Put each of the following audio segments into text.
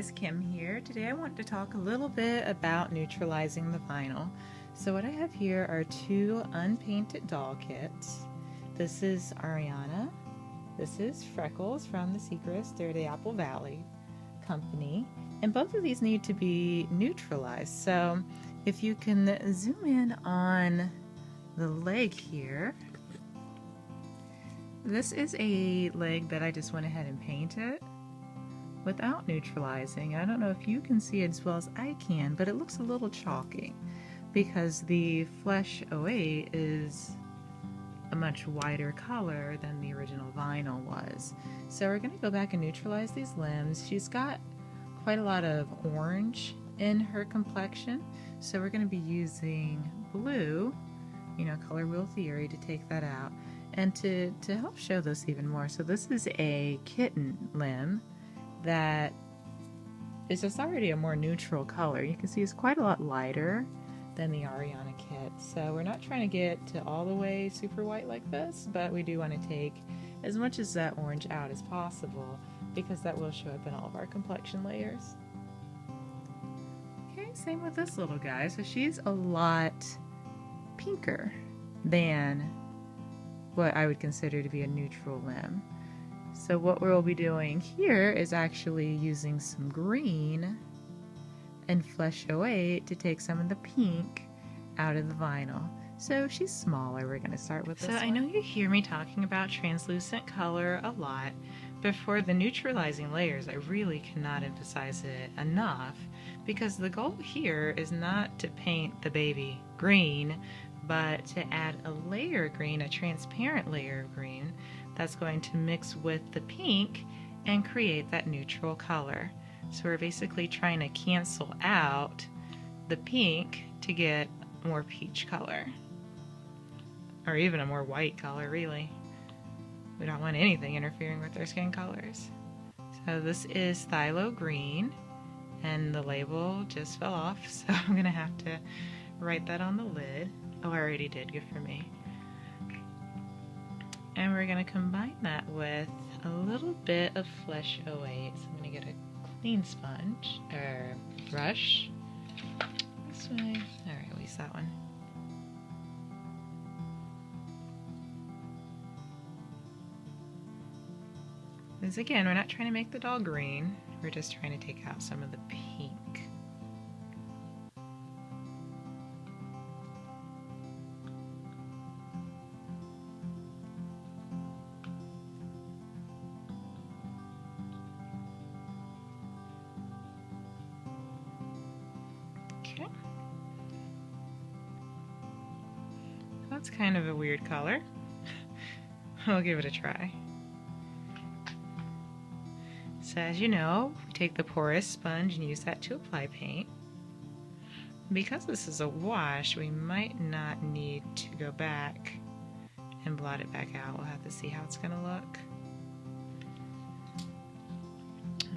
guys, Kim here. Today I want to talk a little bit about neutralizing the vinyl. So what I have here are two unpainted doll kits. This is Ariana. This is Freckles from the Seacrest. They're the Apple Valley company. And both of these need to be neutralized. So if you can zoom in on the leg here. This is a leg that I just went ahead and painted without neutralizing. I don't know if you can see it as well as I can, but it looks a little chalky because the Flesh 08 is a much whiter color than the original vinyl was. So we're going to go back and neutralize these limbs. She's got quite a lot of orange in her complexion, so we're going to be using blue, color wheel theory, to take that out and to help show this even more. So this is a kitten limb that is just already a more neutral color. You can see it's quite a lot lighter than the Ariana kit. So we're not trying to get to all the way super white like this, but we do want to take as much as that orange out as possible because that will show up in all of our complexion layers. Okay, same with this little guy. So she's a lot pinker than what I would consider to be a neutral limb. So what we'll be doing here is actually using some green and Flesh 08 to take some of the pink out of the vinyl. So she's smaller. We're going to start with this one. I know you hear me talking about translucent color a lot, but for the neutralizing layers, I really cannot emphasize it enough because the goal here is not to paint the baby green, but to add a layer of green, a transparent layer of green, that's going to mix with the pink and create that neutral color. So we're basically trying to cancel out the pink to get more peach color, or even a more white color, really. We don't want anything interfering with our skin colors. So this is Phthalo Green, and the label just fell off, so I'm gonna have to write that on the lid. Oh, I already did, good for me. And we're going to combine that with a little bit of Flesh 08. So I'm going to get a clean sponge, or brush. This way. Alright, we'll use that one. Because again, we're not trying to make the doll green. We're just trying to take out some of the pink. Okay. That's kind of a weird color. I'll give it a try. So as you know, we take the porous sponge and use that to apply paint. Because this is a wash, we might not need to go back and blot it back out. We'll have to see how it's going to look.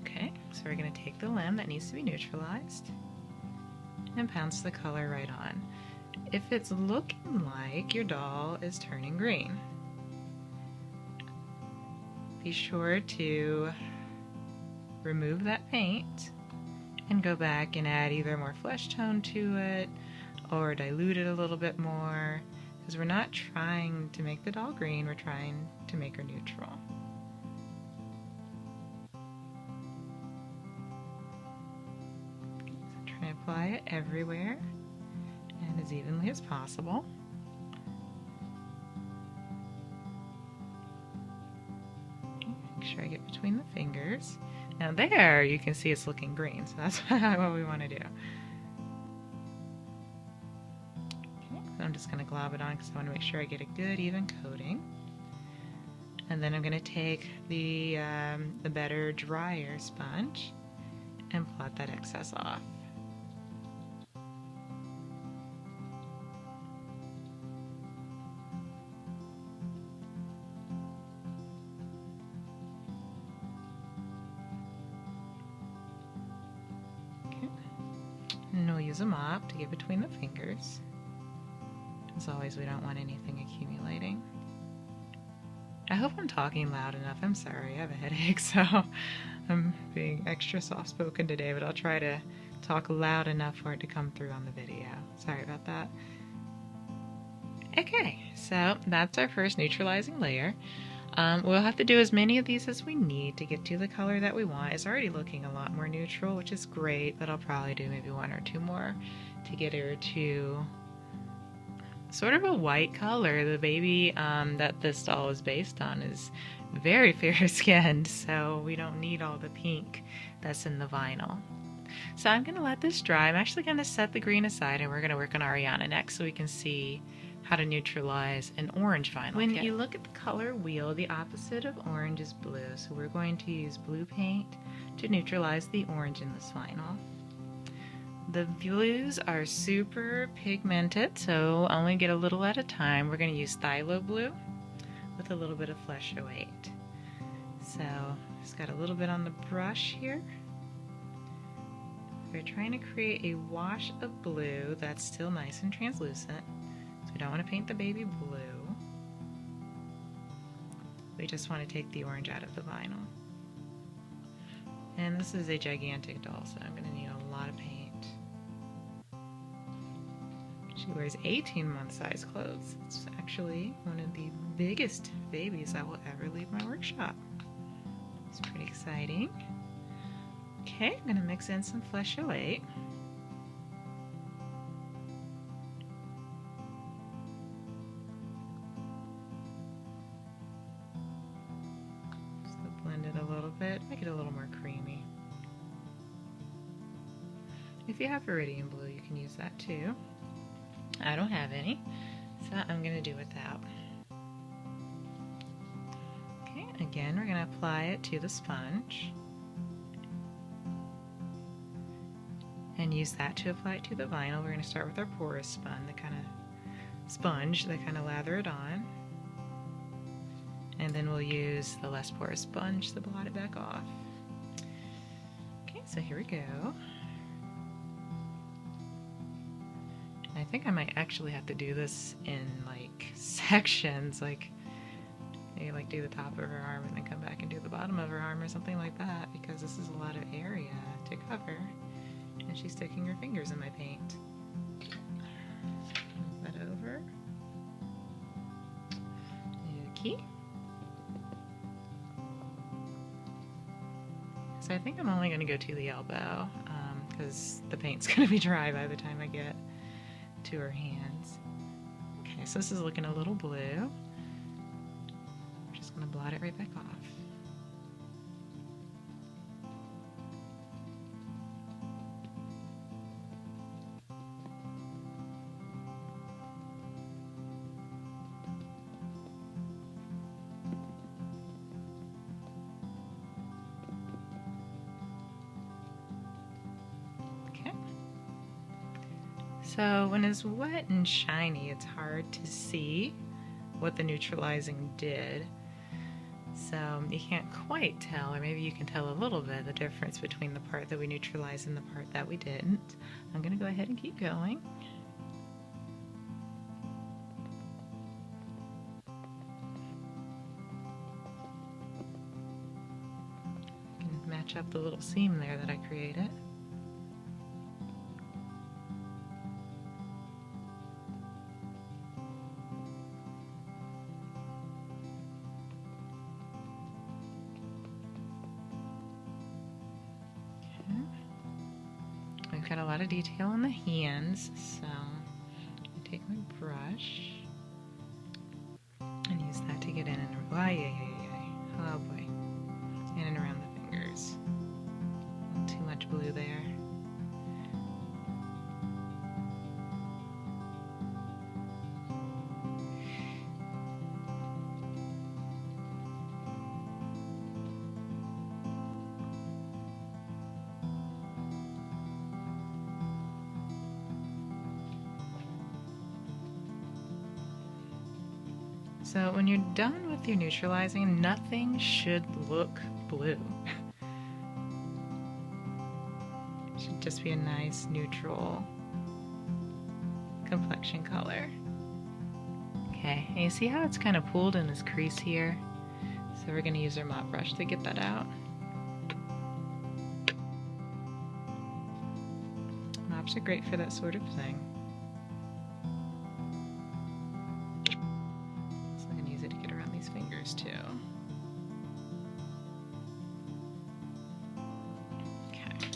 Okay, so we're going to take the limb that needs to be neutralized and pounce the color right on. If it's looking like your doll is turning green, be sure to remove that paint and go back and add either more flesh tone to it or dilute it a little bit more, because we're not trying to make the doll green, we're trying to make her neutral. Apply it everywhere and as evenly as possible. Make sure I get between the fingers. Now there you can see it's looking green, so that's what we want to do. Okay, so I'm just going to glob it on because I want to make sure I get a good even coating. And then I'm going to take the better drier sponge and blot that excess off. And we'll use a mop to get between the fingers. As always, we don't want anything accumulating. I hope I'm talking loud enough. I'm sorry, I have a headache, so I'm being extra soft-spoken today, but I'll try to talk loud enough for it to come through on the video. Sorry about that. Okay, so that's our first neutralizing layer. We'll have to do as many of these as we need to get to the color that we want. It's already looking a lot more neutral, which is great, but I'll probably do maybe 1 or 2 more to get her to sort of a white color. The baby that this doll is based on is very fair-skinned, so we don't need all the pink that's in the vinyl. So I'm going to let this dry. I'm actually going to set the green aside, and we're going to work on Ariana next so we can see how to neutralize an orange vinyl. When you look at the color wheel, the opposite of orange is blue, so we're going to use blue paint to neutralize the orange in this vinyl. The blues are super pigmented, so only get a little at a time. We're going to use Phthalo blue with a little bit of Flesh 08. So just got a little bit on the brush here. We're trying to create a wash of blue that's still nice and translucent. So we don't want to paint the baby blue. We just want to take the orange out of the vinyl. And this is a gigantic doll, so I'm going to need a lot of paint. She wears 18-month size clothes. It's actually one of the biggest babies I will ever leave my workshop. It's pretty exciting. Okay, I'm going to mix in some Flesh 08. Just blend it a little bit, make it a little more creamy. If you have iridium blue, you can use that too. I don't have any, so I'm going to do without. Okay, again, we're going to apply it to the sponge. And use that to apply it to the vinyl. We're going to start with our porous sponge, that lather it on. And then we'll use the less porous sponge to blot it back off. Okay, so here we go. I think I might actually have to do this in like sections, like maybe like do the top of her arm and then come back and do the bottom of her arm or something like that, because this is a lot of area to cover. And she's sticking her fingers in my paint. Move that over. Okay. So I think I'm only going to go to the elbow because the paint's going to be dry by the time I get to her hands. Okay, so this is looking a little blue. I'm just going to blot it right back off. So when it's wet and shiny, it's hard to see what the neutralizing did. So you can't quite tell, or maybe you can tell a little bit, the difference between the part that we neutralized and the part that we didn't. I'm going to go ahead and keep going. I can match up the little seam there that I created. We've got a lot of detail on the hands, so I take my brush and use that to get in and oh boy, in and around the fingers. Too much blue there. So when you're done with your neutralizing, nothing should look blue. It should just be a nice neutral complexion color. Okay, and you see how it's kind of pooled in this crease here? So we're going to use our mop brush to get that out. Mops are great for that sort of thing. So I'm going to use it to get around these fingers too. Okay.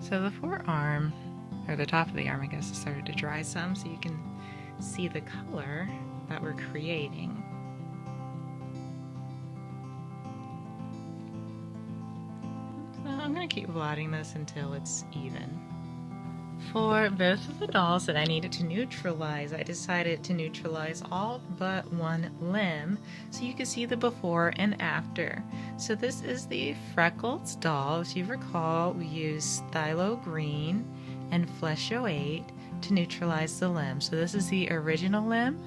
So the forearm, or the top of the arm, I guess, has started to dry some, so you can see the color that we're creating. So I'm going to keep blotting this until it's even. For both of the dolls that I needed to neutralize, I decided to neutralize all but one limb so you can see the before and after. So this is the Freckles doll. If you recall, we used Phthalo Green and Flesh 08 to neutralize the limb. So this is the original limb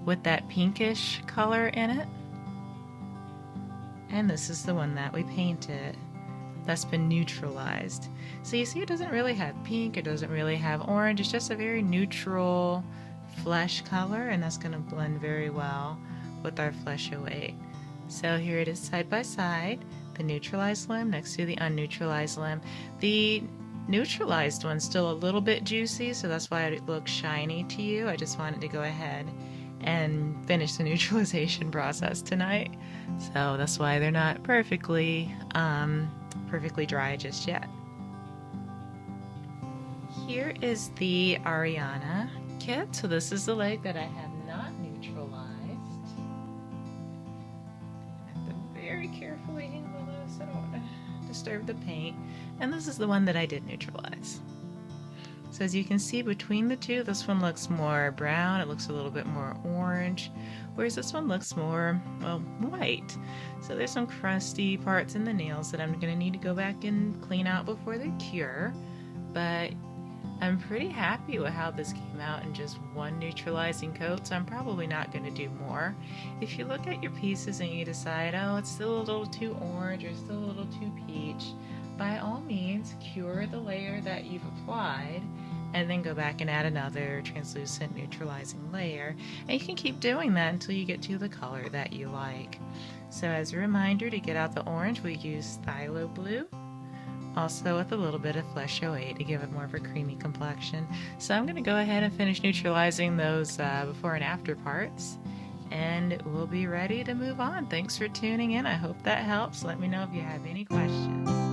with that pinkish color in it. And this is the one that we painted that's been neutralized. So you see it doesn't really have pink, it doesn't really have orange, it's just a very neutral flesh color, and that's going to blend very well with our Flesh 08. So here it is side by side, the neutralized limb next to the unneutralized limb. The neutralized one's still a little bit juicy, so that's why it looks shiny to you. I just wanted to go ahead and finish the neutralization process tonight, so that's why they're not perfectly dry just yet. Here is the Ariana kit. So this is the leg that I have not neutralized. I have to very carefully handle this. I don't want to disturb the paint. And this is the one that I did neutralize. So as you can see between the two, this one looks more brown, it looks a little bit more orange, whereas this one looks more, well, white. So there's some crusty parts in the nails that I'm going to need to go back and clean out before they cure, but I'm pretty happy with how this came out in just one neutralizing coat, so I'm probably not going to do more. If you look at your pieces and you decide, oh, it's still a little too orange or still a little too peach, by all means, cure the layer that you've applied and then go back and add another translucent neutralizing layer. And you can keep doing that until you get to the color that you like. So as a reminder, to get out the orange, we use Phthalo Blue, also with a little bit of Flesh 08 to give it more of a creamy complexion. So I'm going to go ahead and finish neutralizing those before and after parts, and we'll be ready to move on. Thanks for tuning in. I hope that helps. Let me know if you have any questions.